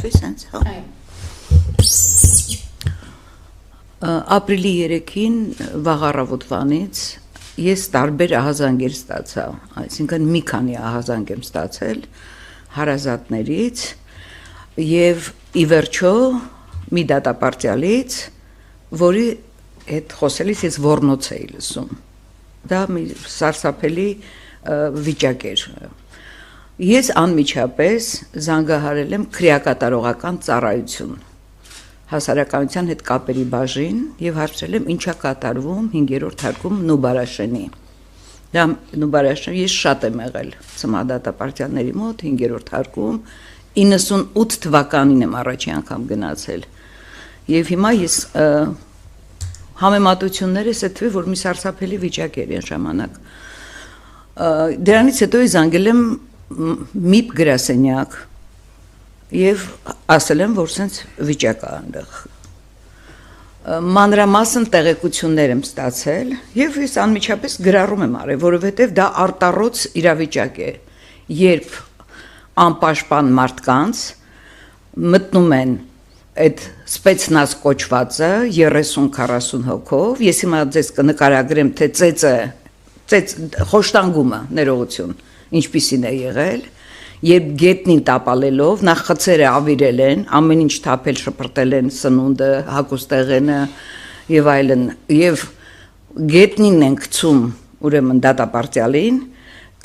Կոչվի սենց, հա։ Ապրիլի 3-ին վաղ առավոտվանից ես տարբեր ահազանգեր ստացա, այսինքն մի քանի ահազանգ եմ ստացել հարազատներից եւ ի վերջո մի դատապարտյալից, որի հետ խոսելիս ես ոռնոց էի լսում։ Դա մի սարսափելի վիճակ էր։ Ես անմիջապես զանգահարել եմ քրեակատարողական ծառայություն հասարակայնության հետ կապերի բաժին եւ հարցրել եմ ինչա կատարվում 5-րդ հարկում Նուբարաշենի։ Դա Նուբարաշենը ես շատ եմ եղել ծմադատապարտյանների մոտ 5-րդ հարկում 98 թվականին եմ առաջի անգամ գնացել։ Եվ հիմա ես համեմատություններս է թվի, որ մի սարսափելի վիճակ էր այն ժամանակ։ Դրանից հետո ես զանգել եմ MIP գրասենյակ եւ ասել եմ, որ սենց վիճակ է այնտեղ։ Մանրամասն տեղեկություններ եմ ստացել եւ ես անմիջապես գրառում եմ արել, որովհետեւ դա արտառոց իրավիճակ է, երբ անպաշտպան մարդկանց մտնում են այդ սպեցնազ կոչվածը 30-40 հոգով, ես հիմա ձեզ կնկարագրեմ, թե խոշտանգումը ներողություն, ինչպիսին է եղել, երբ գետնին տապալելով, նախ խցերը ավիրել են, ամեն ինչ թափել շպրտել են սնունդը, հագուստեղենը եւ այլն, եւ գետնին են գցում ուրեմն դատապարտյալին,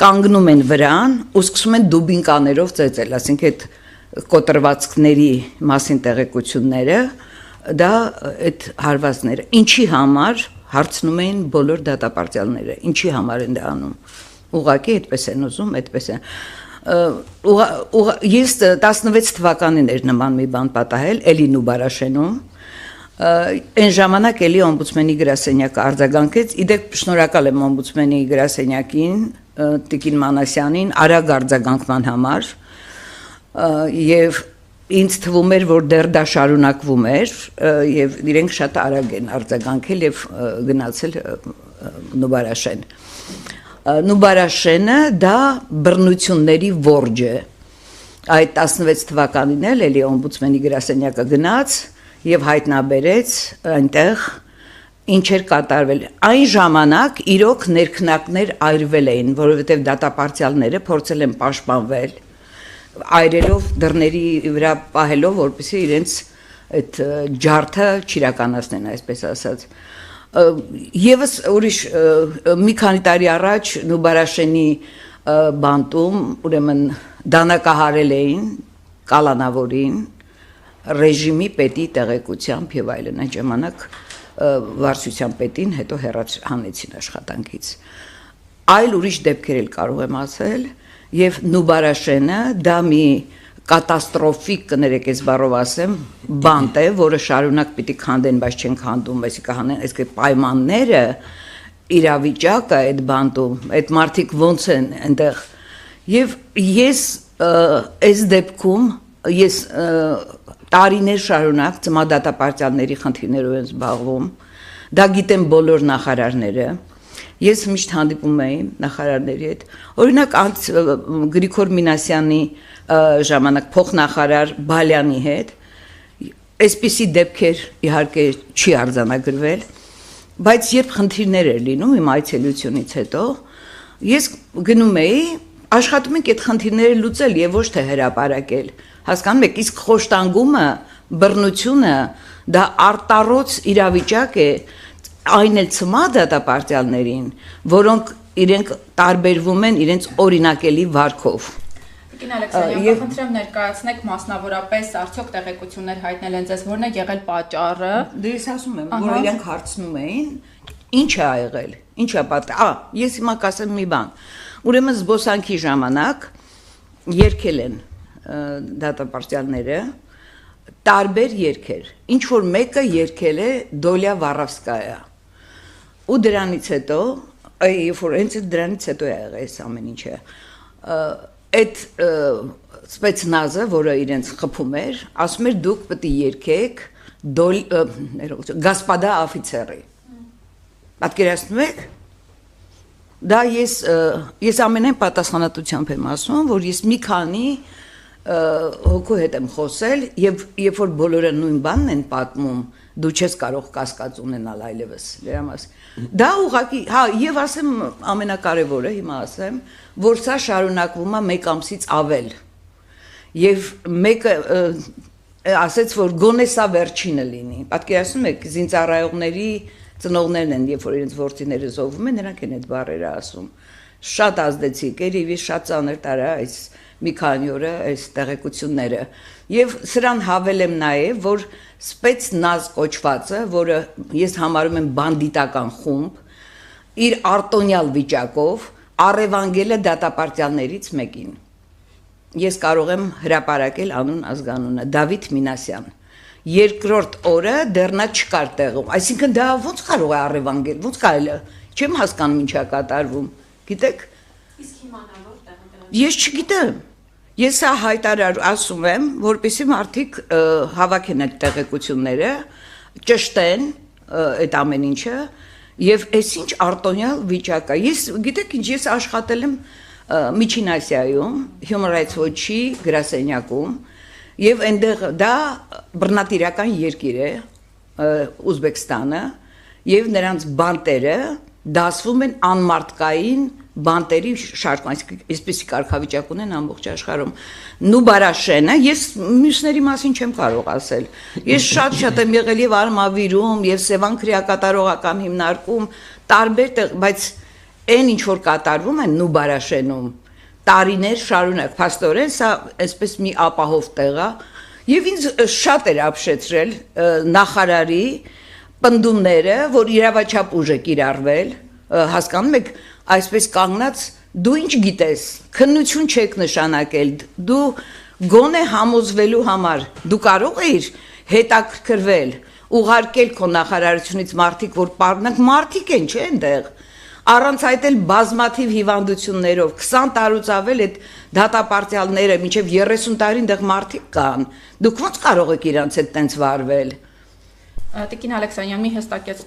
կանգնում են վրան ու սկսում են դուբինկաներով ծեծել, ասենք այդ կոտրվածքների մասին տեղեկությունները, դա այդ հարվածները, ինչի համար հարցնում էին բոլոր դատապարտյալները, ինչի համար են դա անում, ուղղակի այդպես են ուզում, այդպես են, ես 16 թվականին էր նման մի բան պատահել, էլի Նուբարաշենում, այն ժամանակ էլի օմբուդսմենի գրասենյակը արձագանքեց, իդեպ շնորհակալ եմ օմբուդսմենի գրասենյակին, Տիկին Մանասյանին, արագ արձագանքման համար, եւ ինձ թվում էր, որ դեռ դա շարունակվում էր, եւ իրենք շատ արագ են արձագանքել եւ գնացել Նուբարաշեն։ Նուբարաշենը դա բռնությունների որջ է։ Այդ 16 թվականին էլի օմբուդսմենի գրասենյակը գնաց եւ հայտնաբերեց այնտեղ ինչ էր կատարվել։ Այն ժամանակ իրոք ներքնակներ այրվել էին, որովհետեւ դատապարտյալները փորձել են պաշտպանվել, այրելով դռների վրա պահելով, որպեսզի իրենց այդ ջարդը չիրականացնեն, այսպես ասած։ Եվս ուրիշ մի քանի տարի առաջ Նուբարաշենի բանտում ուրեմն դանակահարել էին կալանավորին ռեժիմի պետի տեղեկությամբ եւ այլն, այն ժամանակ վարչության պետին հետո հեռացանեցին աշխատանքից։ Այլ ուրիշ դեպքեր էլ կարող եմ ասել եւ Նուբարաշենը դա մի կատաստրոֆիկ, կներեք ես բառով ասեմ, բանտ է, որը շարունակ պիտի քանդեն, բայց չեն քանդում, այսինքն հանեն, այսինքն պայմանները, իրավիճակը այդ բանտում, այդ մարդիկ ոնց են այնտեղ։ Եվ ես այս դեպքում ես տարիներ շարունակ ծմադատապարտյալների խնդիրներով եմ զբաղվում, դա գիտեն բոլոր նախարարները։ Ես միշտ հանդիպում էի նախարարների հետ։ Օրինակ Գրիգոր Մինասյանի ժամանակ փոխնախարար Բալյանի հետ այսպիսի դեպքեր իհարկե չի արձանագրվել, բայց երբ խնդիրներ էր լինում իմ այցելությունից հետո, ես գնում էի, աշխատում ենք այդ խնդիրները լուծել եւ ոչ թե հրապարակել։ Հասկանում եք, իսկ խոշտանգումը, բռնությունը դա արտառոց իրավիճակ է այն էլ ծմադատապարտյալներին, որոնք իրենք տարբերվում են իրենց օրինակելի վարքով։ Տիկին Ալեքսանյան, խնդրեմ ներկայացնեք մասնավորապես արդյոք տեղեկություններ հայտնել են ձեզ, որն է եղել պատճառը։ Դե ես ասում եմ, որ իրենք հարցնում էին, ինչ է եղել, ինչ է պատահել։ Ես հիմա կասեմ մի բան։ Ուրեմն զբոսանքի ժամանակ երգել են դատապարտյալները տարբեր երգեր, ինչ որ մեկը երգել է Դոլյա Վառավսկայա։ Ու դրանից հետո, դրանից հետո է եղել այս ամեն ինչը։ Այդ սպեցնազը, որը իրենց խփում էր, ասում էր դուք պետք է երգեք Գասպադա աֆիցերի։ Պատկերացնում եք։ Դա ես ամենայն պատասխանատվությամբ եմ ասում, որ ես մի քանի հոգու հետ եմ խոսել եւ երբ որ բոլորը նույն բանն են պատմում, դու չես կարող կասկած ունենալ այլևս լրամաս։ Դա ուղղակի, հա, եւ ասեմ ամենակարևորը, հիմա ասեմ, որ սա շարունակվում է 1 ամսից ավել։ Եվ մեկը ասեց, որ գոնե սա վերջինը լինի։ Պատկերացնում եք, զինծառայողների ծնողներն են, երբ որ իրենց ворցիները զոհվում են, նրանք են այդ բառերը ասում։ Շատ ազդեցիկ էր, եւ շատ ծանր տարա այս մի քանի օրը այս տեղեկությունները։ Եվ սրան հավել եմ նաեւ, որ Spetsnaz կոչվածը, որը ես համարում եմ բանդիտական խումբ, իր արտոնյալ վիճակով առևանգել է դատապարտյալներից մեկին։ Ես կարող եմ հրապարակել անուն ազգանունը Դավիթ Մինասյան։ Երկրորդ օրը դեռ նա չկար տեղում, այսինքն դա ո՞նց կարող է առևանգել, ո՞նց կարելի է, չեմ հասկանում ինչա կատարվում, գիտեք։ Իսկ հիմա նա որտեղ է։ Ես չգիտեմ։ Ես սա հայտարար ասում եմ, որպեսզի մարդիկ հավաքեն այդ տեղեկությունները, ճշտեն այդ ամեն ինչը, եւ այսինչ արտոնյալ վիճակ է։ Ես գիտեք ինչ, ես աշխատել եմ Միջին Ասիայում, Human Rights Watch-ի գրասենյակում, եւ այնտեղ դա բռնատիրական երկիր է, Ուզբեկստանը, եւ նրանց բանտերը դասվում են անմարտկային բանտերի շարքում, այսպեսի կարգավիճակ ունեն ամբողջ աշխարհում։ Նուբարաշենը, ես մյուսների մասին չեմ կարող ասել։ Ես շատ եմ եղել եւ Արմավիրում, եւ Սևան քրեակատարողական հիմնարկում, տարբեր տեղ, բայց այն ինչ որ կատարվում է Նուբարաշենում, տարիներ շարունակ, փաստորեն սա այսպես մի ապահով տեղ է, եւ ինձ շատ էր ապշեցրել նախարարի պնդումները, որ իրավաչափ ուժ է կիրառվել, հասկանում եք, այսպես կանգնած դու ինչ գիտես, քննություն չեք նշանակել, դու գոնե համոզվելու համար դու կարող ես հետաքրքրվել, ուղարկել քո նախարարությունից մարդիկ, որ պարզնակ մարդիկ են, չէ՞ այնտեղ, առանց այդ էլ բազմաթիվ հիվանդություններով 20 տարուց ավել այդ դատապարտյալները մինչև 30 տարի այնտեղ մարդիկ կան, դուք ո՞նց կարող եք իրանց հետ տենց վարվել։ Տիկին Ալեքսանյան մի հստակեց